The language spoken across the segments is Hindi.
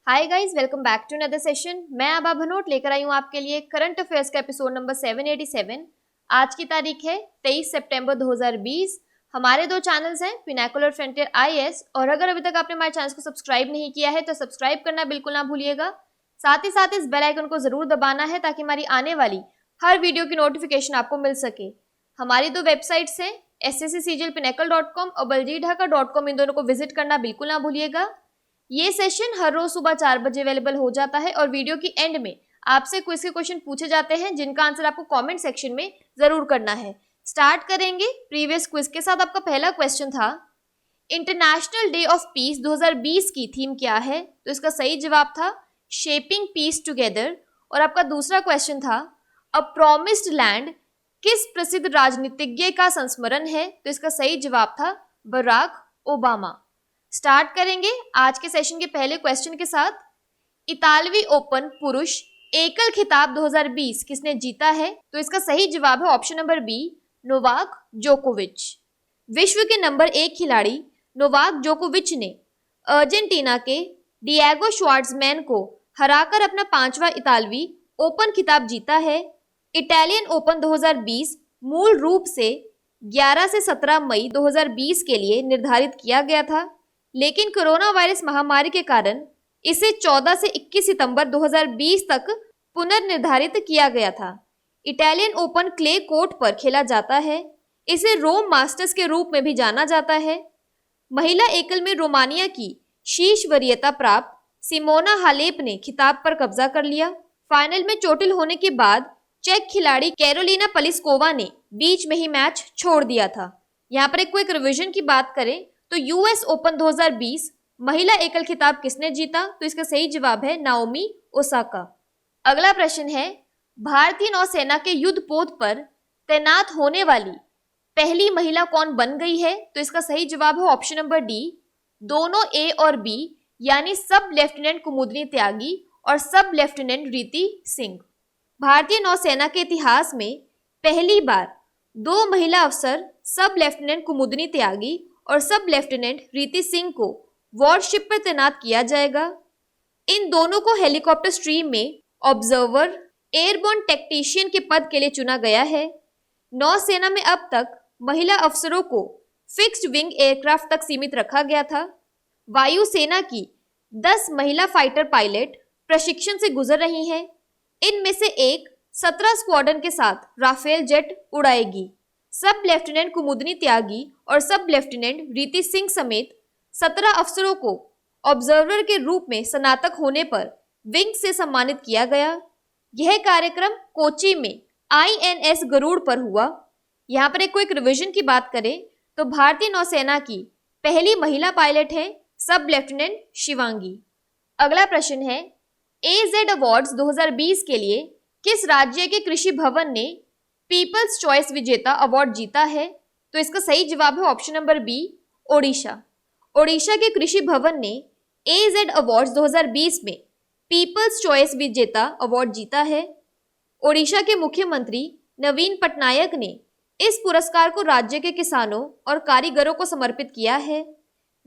Hi guys, welcome back to another session. मैं आभा भनोट लेकर आई हूँ आपके लिए करंट अफेयर्स का एपिसोड नंबर 787। आज की तारीख है 23 सितंबर 2020। हमारे दो चैनल्स हैं, पिनाकुलर फ्रंटियर आईएएस, और अगर अभी तक आपने हमारे चैनल को सब्सक्राइब नहीं किया है तो सब्सक्राइब करना बिल्कुल ना भूलिएगा। साथ ही साथ इस बेल आइकन को जरूर दबाना है ताकि हमारी आने वाली हर वीडियो की नोटिफिकेशन आपको मिल सके। हमारी दो वेबसाइट्स हैं, sscglpinacle.com और baljeetdhaka.com। इन दोनों को विजिट करना बिल्कुल ना भूलिएगा। ये सेशन हर रोज सुबह 4 बजे अवेलेबल हो जाता है और वीडियो की एंड में आपसे क्विज के क्वेश्चन पूछे जाते हैं जिनका आंसर आपको कमेंट सेक्शन में जरूर करना है। स्टार्ट करेंगे प्रीवियस क्विज के साथ। आपका पहला क्वेश्चन था, इंटरनेशनल डे ऑफ पीस 2020 की थीम क्या है? तो इसका सही जवाब था शेपिंग पीस टुगेदर। और आपका दूसरा क्वेश्चन था, अ प्रॉमिस्ड लैंड किस प्रसिद्ध राजनीतिज्ञ का संस्मरण है? तो इसका सही जवाब था बराक ओबामा। स्टार्ट करेंगे आज के सेशन के पहले क्वेश्चन के साथ। इतालवी ओपन पुरुष एकल खिताब 2020 किसने जीता है? तो इसका सही जवाब है ऑप्शन नंबर बी, नोवाक जोकोविच। विश्व के नंबर 1 खिलाड़ी नोवाक जोकोविच ने अर्जेंटीना के डिएगो श्वार्ट्जमैन को हराकर अपना 5वां इतालवी ओपन खिताब जीता है। इटालियन ओपन 2020 मूल रूप से 11 से 17 मई 2020 के लिए निर्धारित किया गया था, लेकिन कोरोना वायरस महामारी के कारण इसे 14 से 21 सितंबर 2020 तक पुनर्निर्धारित किया गया था। इटालियन ओपन क्ले कोर्ट पर खेला जाता है। इसे रोम मास्टर्स के रूप में भी जाना जाता है। महिला एकल में रोमानिया की शीर्ष वरीयता प्राप्त सिमोना हालेप ने खिताब पर कब्जा कर लिया। फाइनल में चोटिल होने के बाद चेक खिलाड़ी कैरोलिना प्लिस्कोवा ने बीच में ही मैच छोड़ दिया था। यहाँ पर एक क्विक रिवीजन की बात करें तो यूएस ओपन 2020 महिला एकल खिताब किसने जीता? तो इसका सही जवाब है नाओमी ओसाका। अगला प्रश्न है, भारतीय नौसेना के युद्धपोत पर तैनात होने वाली पहली महिला कौन बन गई है? तो इसका सही जवाब है ऑप्शन नंबर डी, दोनों ए और बी, यानी सब लेफ्टिनेंट कुमुदनी त्यागी और सब लेफ्टिनेंट रीति सिंह। भारतीय नौसेना के इतिहास में पहली बार 2 महिला अफसर सब लेफ्टिनेंट कुमुदनी त्यागी और सब लेफ्टिनेंट रीति सिंह को वॉरशिप पर तैनात किया जाएगा। इन दोनों को हेलीकॉप्टर स्ट्रीम में ऑब्जर्वर एयरबोर्न टेक्नीशियन के पद के लिए चुना गया है। नौसेना में अब तक महिला अफसरों को फिक्स्ड विंग एयरक्राफ्ट तक सीमित रखा गया था। वायुसेना की 10 महिला फाइटर पायलट प्रशिक्षण से गुजर रही हैं। इनमें से एक 17 स्क्वाड्रन के साथ राफेल जेट उड़ाएगी। सब लेफ्टिनेंट कुमुदनी त्यागी और सब लेफ्टिनेंट रीति सिंह समेत 17 अफसरों को ऑब्जर्वर के रूप में स्नातक होने पर विंग से सम्मानित किया गया। यह कार्यक्रम कोची में आईएनएस गरुड़ पर हुआ। यहाँ पर एक क्विक रिवीजन की बात करें तो भारतीय नौसेना की पहली महिला पायलट है सब लेफ्टिनेंट शिवांगी। अगला प्रश्न है, एजेड अवार्ड्स 2020 के लिए किस राज्य के कृषि भवन ने पीपल्स चॉइस विजेता अवार्ड जीता है? तो इसका सही जवाब है option number B, Odisha. Odisha के कृषि भवन ने एजेड अवार्ड्स 2020 में पीपल्स चॉइस विजेता अवार्ड जीता है। ओडिशा के मुख्यमंत्री नवीन पटनायक ने इस पुरस्कार को राज्य के किसानों और कारीगरों को समर्पित किया है।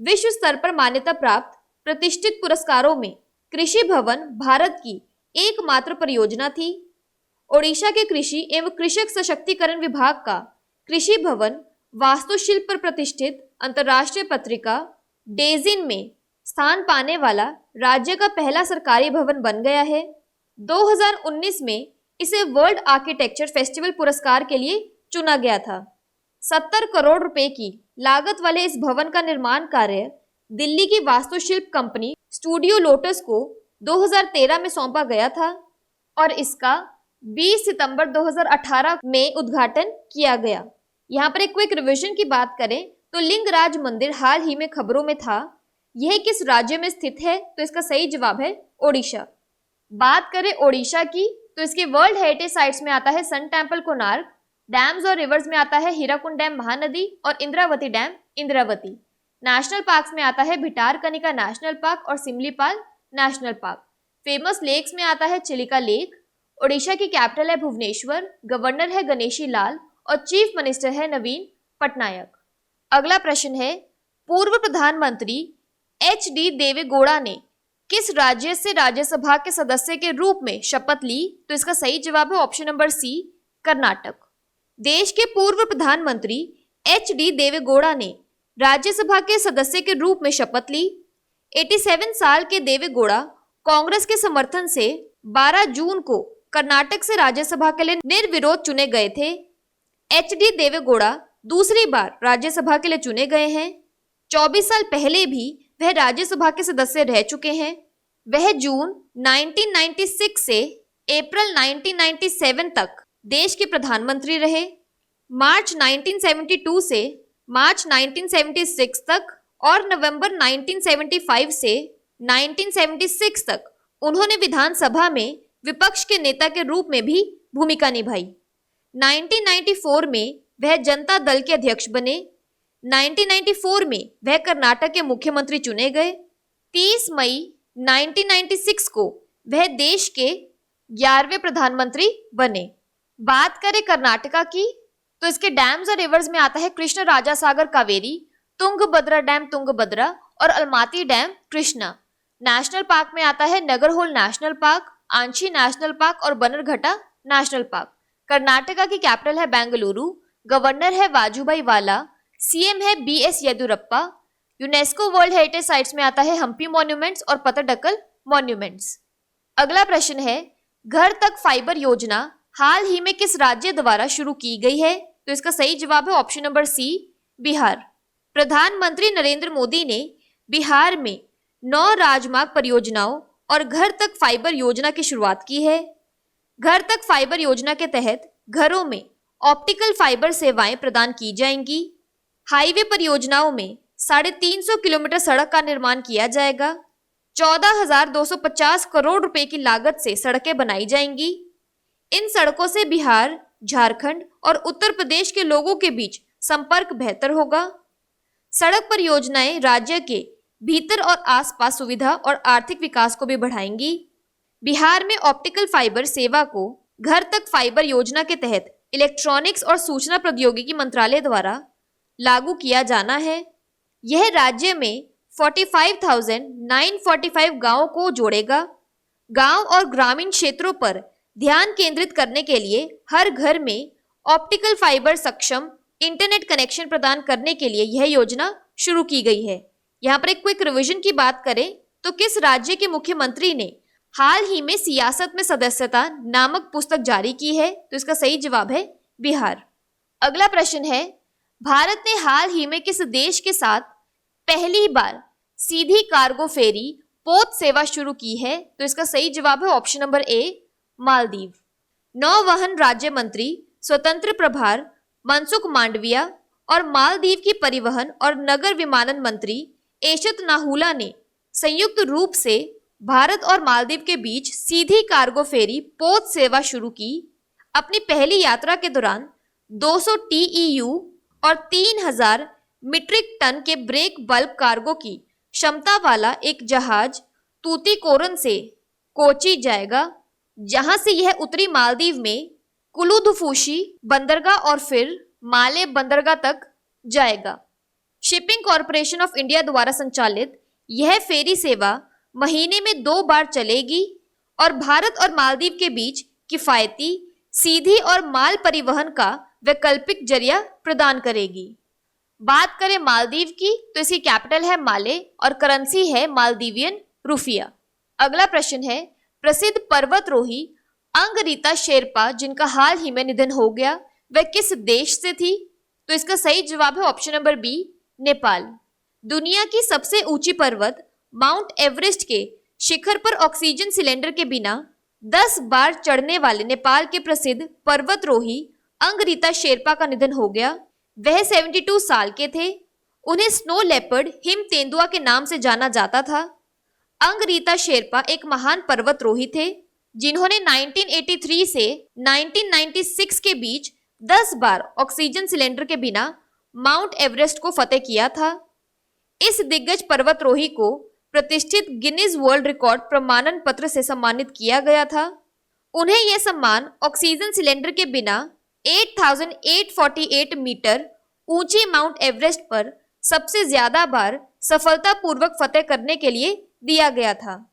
विश्व स्तर पर मान्यता प्राप्त प्रतिष्ठित पुरस्कारों में कृषि भवन भारत की एकमात्र परियोजना थी। ओडिशा के कृषि एवं कृषक सशक्तिकरण विभाग का कृषि भवन वास्तुशिल्प पर प्रतिष्ठित अंतर्राष्ट्रीय पत्रिका डेजिन में स्थान पाने वाला राज्य का पहला सरकारी भवन बन गया है। 2019 में इसे वर्ल्ड आर्किटेक्चर फेस्टिवल पुरस्कार के लिए चुना गया था। 70 करोड़ रुपए की लागत वाले इस भवन का निर्माण कार्य दिल्ली की वास्तुशिल्प कंपनी स्टूडियो लोटस को 2013 में सौंपा गया था और इसका 20 सितंबर 2018 में उद्घाटन किया गया। यहाँ पर एक क्विक रिवीजन की बात करें तो लिंगराज मंदिर हाल ही में खबरों में था। यह किस राज्य में स्थित है? तो इसका सही जवाब है ओडिशा। बात करें ओडिशा की तो इसके वर्ल्ड हेरिटेज साइट्स में आता है सन टेम्पल कोणार्क, डैम्स और रिवर्स में आता है हीराकुंड डैम महानदी और Indravati dam Indravati. National parks में आता है भिटारकनिका नेशनल पार्क और Similipal national park. Famous lakes में आता है चिलिका लेक। ओडिशा की कैपिटल है भुवनेश्वर, गवर्नर है गणेशी लाल और चीफ मिनिस्टर है नवीन पटनायक। अगला प्रश्न है, पूर्व प्रधानमंत्री एच डी देवेगौड़ा ने किस राज्य से राज्यसभा के सदस्य के रूप में शपथ ली? तो इसका सही जवाब है ऑप्शन नंबर सी, कर्नाटक। देश के पूर्व प्रधानमंत्री एच.डी. देवेगौड़ा ने राज्यसभा के सदस्य के रूप में शपथ ली। 87 साल के देवेगौड़ा कांग्रेस के समर्थन से 12 जून को कर्नाटक से राज्यसभा के लिए निर्विरोध चुने गए थे। एच.डी. देवेगौड़ा दूसरी बार राज्यसभा के लिए चुने गए हैं। 24 साल पहले भी वह राज्यसभा के सदस्य रह चुके हैं। वह जून 1996 से अप्रैल 1997 तक देश के प्रधानमंत्री रहे। मार्च 1972 से मार्च 1976 तक और नवंबर 1975 से 1976 तक उन्होंने विधानसभा में विपक्ष के नेता के रूप में भी भूमिका निभाई। 1994 में वह जनता दल के अध्यक्ष बने। 1994 में वह कर्नाटक के मुख्यमंत्री चुने गए। 30 मई 1996 को वह देश के 11वें प्रधानमंत्री बने। बात करें कर्नाटका की तो इसके डैम्स और रिवर्स में आता है कृष्ण राजा सागर कावेरी, तुंगभद्रा डैम तुंगभद्रा और Almatti dam Krishna. National park में आता है Nagarhole national park, Anshi national park और बन्नरघट्टा नेशनल पार्क। कर्नाटका की कैपिटल है बेंगलुरु, गवर्नर है वाजुभाई वाला, सीएम है B S. Yediyurappa. UNESCO world heritage sites में आता है हम्पी मॉन्यूमेंट्स और पत्तडकल मॉन्यूमेंट्स। अगला प्रश्न है, घर तक फाइबर योजना हाल ही में किस राज्य द्वारा शुरू की गई है? तो इसका सही जवाब है ऑप्शन नंबर सी, बिहार। प्रधानमंत्री नरेंद्र मोदी ने बिहार में 9 राजमार्ग परियोजनाओं और घर तक फाइबर योजना की शुरुआत की है। घर तक फाइबर योजना के तहत घरों में ऑप्टिकल फाइबर सेवाएं प्रदान की जाएंगी। हाईवे परियोजनाओं में 350 किलोमीटर सड़क का निर्माण किया जाएगा। 14,250 करोड़ रुपए की लागत से सड़कें बनाई जाएंगी। इन सड़कों से बिहार, झारखंड और उत्तर प्रदेश के लोगों के बीच संपर्क बेहतर होगा। सड़क परियोजनाएं राज्य के भीतर और आसपास सुविधा और आर्थिक विकास को भी बढ़ाएंगी। बिहार में ऑप्टिकल फाइबर सेवा को घर तक फाइबर योजना के तहत इलेक्ट्रॉनिक्स और सूचना प्रौद्योगिकी मंत्रालय द्वारा लागू किया जाना है। यह राज्य में 45,945 गांवों को जोड़ेगा। गांव और ग्रामीण क्षेत्रों पर ध्यान केंद्रित करने के लिए हर घर में ऑप्टिकल फाइबर सक्षम इंटरनेट कनेक्शन प्रदान करने के लिए यह योजना शुरू की गई है। यहाँ पर एक क्विक रिवीजन की बात करें तो किस राज्य के मुख्यमंत्री ने हाल ही में सियासत में सदस्यता नामक पुस्तक जारी की है? तो इसका सही जवाब है बिहार। अगला प्रश्न है, भारत ने हाल ही में किस देश के साथ पहली बार सीधी कार्गो फेरी पोत सेवा शुरू की है? तो इसका सही जवाब है ऑप्शन नंबर ए, मालदीव। नौवहन राज्य मंत्री स्वतंत्र प्रभार मनसुख मांडविया और मालदीव की परिवहन और नगर विमानन मंत्री एशत नाहुला ने संयुक्त रूप से भारत और मालदीव के बीच सीधी कार्गो फेरी पोत सेवा शुरू की। अपनी पहली यात्रा के दौरान 200 TEU और 3,000 मीट्रिक टन के ब्रेक बल्क कार्गो की क्षमता वाला एक जहाज तूतीकोरन से कोची जाएगा, जहां से यह उत्तरी मालदीव में कुलुधुफुशी बंदरगाह और फिर माले बंदरगाह तक जाएगा। शिपिंग कॉरपोरेशन ऑफ इंडिया द्वारा संचालित यह फेरी सेवा महीने में 2 बार चलेगी और भारत और मालदीव के बीच किफायती, सीधी और माल परिवहन का वैकल्पिक जरिया प्रदान करेगी। बात करें मालदीव की तो इसकी कैपिटल है माले और करेंसी है मालदीवियन रुपया। अगला प्रश्न है, प्रसिद्ध पर्वतरोही अंगरीता शेरपा जिनका हाल ही में निधन हो गया, वह किस देश से थी? तो इसका सही जवाब है ऑप्शन नंबर बी, नेपाल। दुनिया की सबसे ऊंची पर्वत माउंट एवरेस्ट के शिखर पर ऑक्सीजन सिलेंडर के बिना 10 बार चढ़ने वाले नेपाल के प्रसिद्ध पर्वतरोही अंगरीता शेरपा का निधन हो गया। वह 72 साल के थे। उन्हें स्नो लेपर्ड हिम तेंदुआ के नाम से जाना जाता था। अंगरीता शेरपा एक महान पर्वतरोही थे जिन्होंने 1983 से 1996 के बीच 10 बार ऑक्सीजन सिलेंडर के बिना माउंट एवरेस्ट को फतेह किया था। इस दिग्गज पर्वतरोही को प्रतिष्ठित गिनीज वर्ल्ड रिकॉर्ड प्रमाणन पत्र से सम्मानित किया गया था। उन्हें यह सम्मान ऑक्सीजन सिलेंडर के बिना 8,848 मीटर ऊंचे माउंट एवरेस्ट पर सबसे ज्यादा बार सफलतापूर्वक फतेह करने के लिए दिया गया था।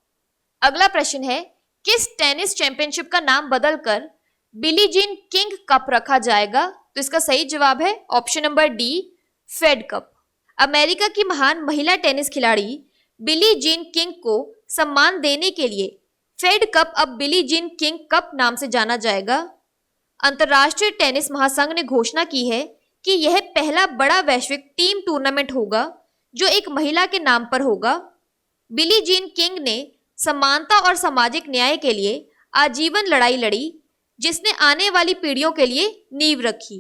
अगला प्रश्न है, किस टेनिस चैंपियनशिप का नाम बदलकर बिली जीन किंग कप रखा जाएगा? तो इसका सही जवाब है option number D, Fed Cup. America की महान महिला टेनिस खिलाड़ी बिली जीन किंग को सम्मान देने के लिए फेड कप अब बिली जीन किंग कप नाम से जाना जाएगा। अंतर्राष्ट्रीय टेनिस महासंघ ने घोषणा की है कि यह पहला बड़ा वैश्विक टीम टूर्नामेंट होगा जो एक महिला के नाम पर होगा। बिली जीन किंग ने समानता और सामाजिक न्याय के लिए आजीवन लड़ाई लड़ी, जिसने आने वाली पीढ़ियों के लिए नींव रखी।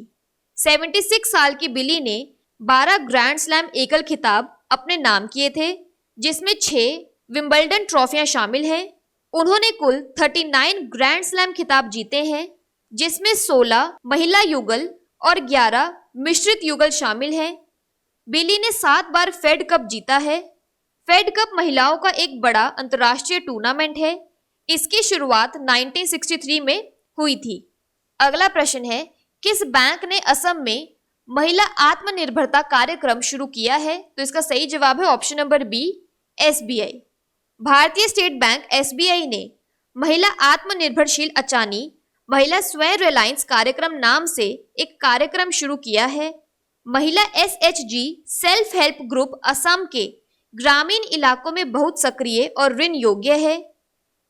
76 साल की बिली ने 12 ग्रैंड स्लैम एकल खिताब अपने नाम किए थे, जिसमें 6 विंबलडन ट्रॉफियां शामिल हैं। उन्होंने कुल 39 ग्रैंड स्लैम खिताब जीते हैं, जिसमें 16 महिला युगल और 11 मिश्रित युगल शामिल हैं। बिली ने 7 बार फेड कप जीता है। फेड कप महिलाओं का एक बड़ा अंतर्राष्ट्रीय टूर्नामेंट है। इसकी शुरुआत 1963 में हुई थी। अगला प्रश्न है, किस बैंक ने असम में महिला आत्मनिर्भरता कार्यक्रम शुरू किया है? तो इसका सही जवाब है ऑप्शन नंबर बी, एसबीआई। भारतीय स्टेट बैंक एसबीआई ने महिला आत्मनिर्भरशील अचानी महिला स्वयं रिलायंस कार्यक्रम नाम से एक कार्यक्रम शुरू किया है। महिला SHG self help group Assam के ग्रामीण इलाकों में बहुत सक्रिय और ऋण योग्य है।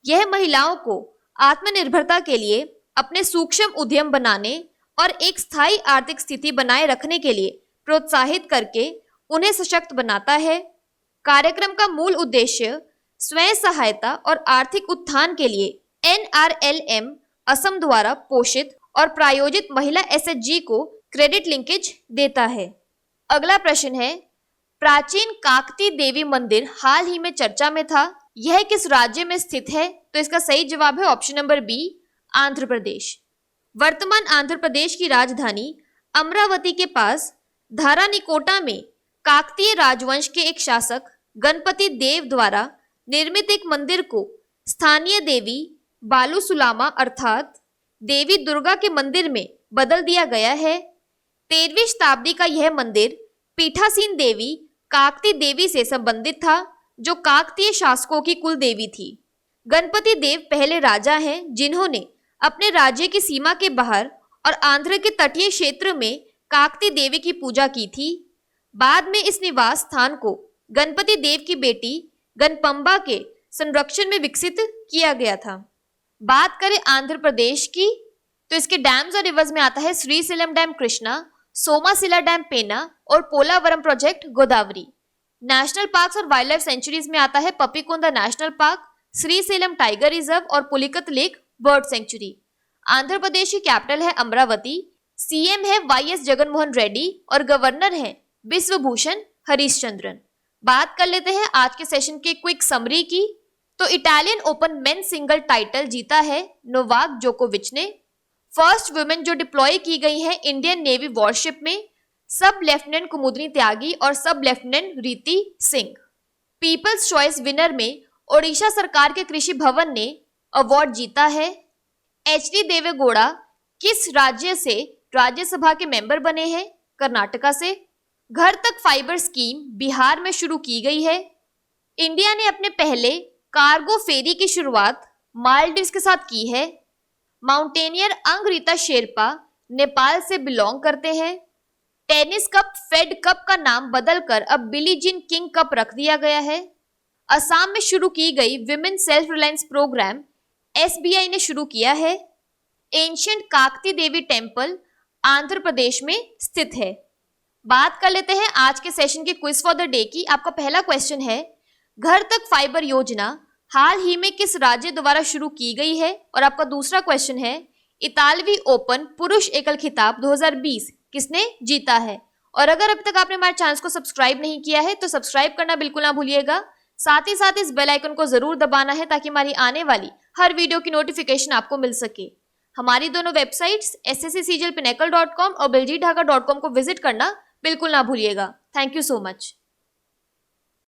यह महिलाओं को आत्मनिर्भरता के लिए अपने सूक्ष्म उद्यम बनाने और एक स्थायी आर्थिक स्थिति बनाए रखने के लिए प्रोत्साहित करके उन्हें सशक्त बनाता है। कार्यक्रम का मूल उद्देश्य स्वयं सहायता और आर्थिक उत्थान के लिए एनआरएलएम असम द्वारा पोषित और प्रायोजित महिला एसएचजी को क्रेडिट लिंकेज देता है। अगला प्रश्न है, प्राचीन काकती देवी मंदिर हाल ही में चर्चा में था, यह किस राज्य में स्थित है? तो इसका सही जवाब है option number B, Andhra Pradesh. वर्तमान आंध्र प्रदेश की राजधानी अमरावती के पास धारानिकोटा में काकतीय राजवंश के एक शासक गणपति देव द्वारा निर्मित एक मंदिर को स्थानीय देवी बालूसुलामा अर्थात देवी दुर्गा के मंदिर में बदल दिया गया है। 13वीं शताब्दी का यह मंदिर पीठासीन देवी काकती देवी से संबंधित था, जो काकतीय शासकों की कुल देवी थी। गणपति देव पहले राजा हैं जिन्होंने अपने राज्य की सीमा के बाहर और आंध्र के तटीय क्षेत्र में काकती देवी की पूजा की थी। बाद में इस निवास स्थान को गणपति देव की बेटी गणपंबा के संरक्षण में विकसित किया गया था। बात करें आंध्र प्रदेश की, तो इसके डैम्स और रिवर्स में आता है श्रीशैलम डैम कृष्णा, सोमासिला डैम पेना और Polavaram project Godavari. National parks और वाइल्ड लाइफ सेंचुरीज में आता है Papikonda national park, Srisailam tiger reserve और Pulicat lake bird sanctuary. Andhra Pradesh की कैपिटल है अमरावती। सीएम है वाईएस जगनमोहन रेड्डी और गवर्नर है विश्वभूषण हरिश्चंद्रन। बात कर लेते हैं आज के सेशन के क्विक समरी की। तो Italian open men single title जीता है नोवाक जोकोविच ने। फर्स्ट वुमेन जो डिप्लॉय की गई है इंडियन नेवी वॉरशिप में, सब लेफ्टिनेंट कुमुदनी त्यागी और सब लेफ्टिनेंट रीति सिंह। पीपल्स चॉइस विनर में ओडिशा सरकार के कृषि भवन ने अवार्ड जीता है। एचडी देवेगौड़ा किस राज्य से राज्यसभा के मेंबर बने हैं? कर्नाटका से। घर तक फाइबर स्कीम बिहार में शुरू की गई है। इंडिया ने अपने पहले कार्गो फेरी की शुरुआत मालदीव्स के साथ की है। माउंटेनियर अंगरीता शेरपा नेपाल से बिलोंग करते हैं। टेनिस कप फेड कप का नाम बदलकर अब बिली जीन किंग कप रख दिया गया है। असम में शुरू की गई women self reliance programme SBI ने शुरू किया है। एंशिएंट काकती देवी टेम्पल आंध्र प्रदेश में स्थित है। बात कर लेते हैं आज के सेशन के क्विज फॉर द डे की। आपका पहला क्वेश्चन है, घर तक फाइबर योजना हाल ही में किस राज्य द्वारा शुरू की गई है? और आपका दूसरा क्वेश्चन है, इतालवी ओपन पुरुष एकल खिताब 2020 किसने जीता है? और अगर अभी तक आपने हमारे चैनल को सब्सक्राइब नहीं किया है तो सब्सक्राइब करना बिल्कुल ना भूलिएगा। साथ ही साथ इस बेल आइकन को जरूर दबाना है ताकि हमारी आने वाली हर वीडियो की नोटिफिकेशन आपको मिल सके। हमारी दोनों वेबसाइट्स sscglpinnacle.com और biljitdhaka.com को विजिट करना बिल्कुल ना भूलिएगा। Thank you so much.